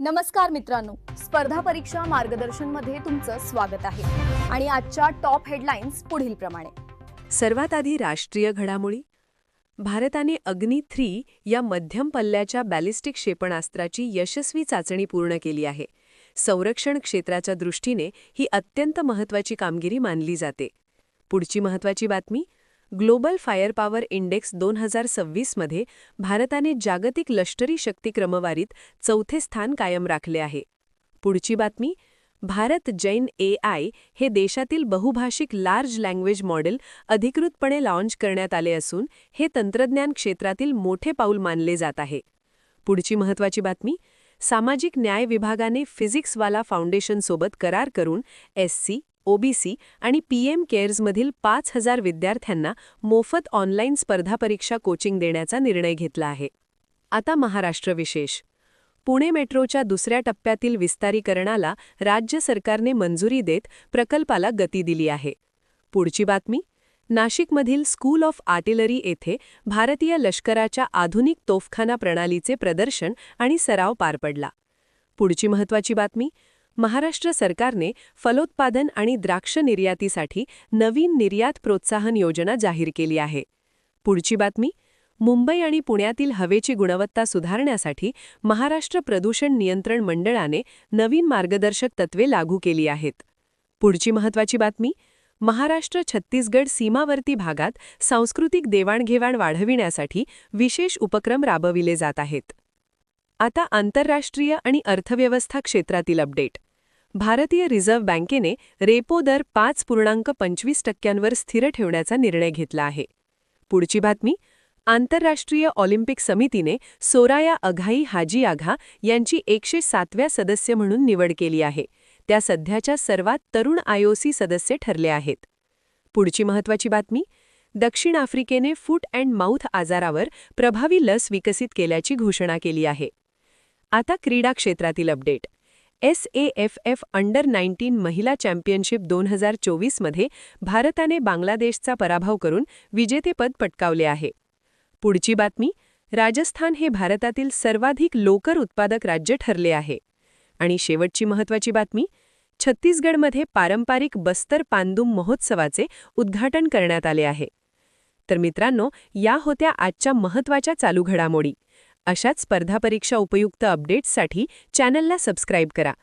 नमस्कार मित्रांनो, स्पर्धा परीक्षा मार्गदर्शन मध्ये तुमचं स्वागत आहे आणि आजच्या टॉप हेडलाईन्स पुढीलप्रमाणे. सर्वात आधी राष्ट्रीय घडामोडी. भारताने अग्नी-3 या मध्यम पल्ल्याच्या बॅलिस्टिक क्षेपणास्त्राची यशस्वी चाचणी पूर्ण केली आहे. संरक्षण क्षेत्राच्या दृष्टीने ही अत्यंत महत्त्वाची कामगिरी मानली जाते. पुढची महत्त्वाची बातमी. ग्लोबल फायर पॉवर इंडेक्स 2026 मध्ये भारताने जागतिक लष्करी शक्ती क्रमवारीत चौथे स्थान कायम राखले आहे. पुढची बातमी. भारत जैन AI हे देशातील बहुभाषिक लार्ज लँग्वेज मॉडेल अधिकृतपणे लॉन्च करण्यात आले असून हे तंत्रज्ञान क्षेत्रातील मोठे पाऊल मानले जात आहे. पुढची महत्त्वाची बातमी. सामाजिक न्याय विभागाने फिजिक्सवाला फाउंडेशनसोबत करार करून SC, OBC आणि PM केअर्समधील 5,000 विद्यार्थ्यांना मोफत ऑनलाईन स्पर्धा परीक्षा कोचिंग देण्याचा निर्णय घेतला आहे. आता महाराष्ट्र विशेष. पुणे मेट्रोच्या दुसऱ्या टप्प्यातील विस्तारीकरणाला राज्य सरकारने मंजुरी देत प्रकल्पाला गती दिली आहे. पुढची बातमी. नाशिकमधील स्कूल ऑफ आर्टिलरी येथे भारतीय लष्कराच्या आधुनिक तोफखाना प्रणालीचे प्रदर्शन आणि सराव पार पडला. पुढची महत्त्वाची बातमी. महाराष्ट्र सरकारने फलोत्पादन आणि द्राक्ष निर्यातीसाठी नवीन निर्यात प्रोत्साहन योजना जाहीर केली आहे. पुढची बातमी. मुंबई आणि पुण्यातील हवेची गुणवत्ता सुधारण्यासाठी महाराष्ट्र प्रदूषण नियंत्रण मंडळाने नवीन मार्गदर्शक तत्त्वे लागू केली आहेत. पुढची महत्त्वाची बातमी. महाराष्ट्र छत्तीसगड सीमावर्ती भागात सांस्कृतिक देवाणघेवाण वाढविण्यासाठी विशेष उपक्रम राबविले जात आहेत. आता आंतरराष्ट्रीय आणि अर्थव्यवस्था क्षेत्रातील अपडेट. भारतीय रिझर्व्ह बँकेने रेपो दर 5.25% स्थिर ठेवण्याचा निर्णय घेतला आहे. पुढची बातमी. आंतरराष्ट्रीय ऑलिम्पिक समितीने सोराया अघाई हाजी आघा यांची 107व्या सदस्य म्हणून निवड केली आहे. त्या सध्याच्या सर्वात तरुण IOC सदस्य ठरले आहेत. पुढची महत्त्वाची बातमी. दक्षिण आफ्रिकेने फूट अँड माउथ आजारावर प्रभावी लस विकसित केल्याची घोषणा केली आहे. आता क्रीडा क्षेत्रातील अपडेट. SAFF अंडर-19 महिला चॅम्पियनशिप 2024 मध्ये भारताने बांगलादेशचा पराभव करून विजेतेपद पटकावले आहे. पुढची बातमी. राजस्थान हे भारतातील सर्वाधिक लोकर उत्पादक राज्य ठरले आहे. आणि शेवटची महत्त्वाची बातमी. छत्तीसगडमध्ये पारंपरिक बस्तर पांदुम महोत्सवाचे उद्घाटन करण्यात आले आहे. तर मित्रांनो, या होत्या आजच्या महत्त्वाच्या चालू घडामोडी. अशाच स्पर्धा परीक्षा उपयुक्त अपडेट्ससाठी चॅनलला सबस्क्राईब करा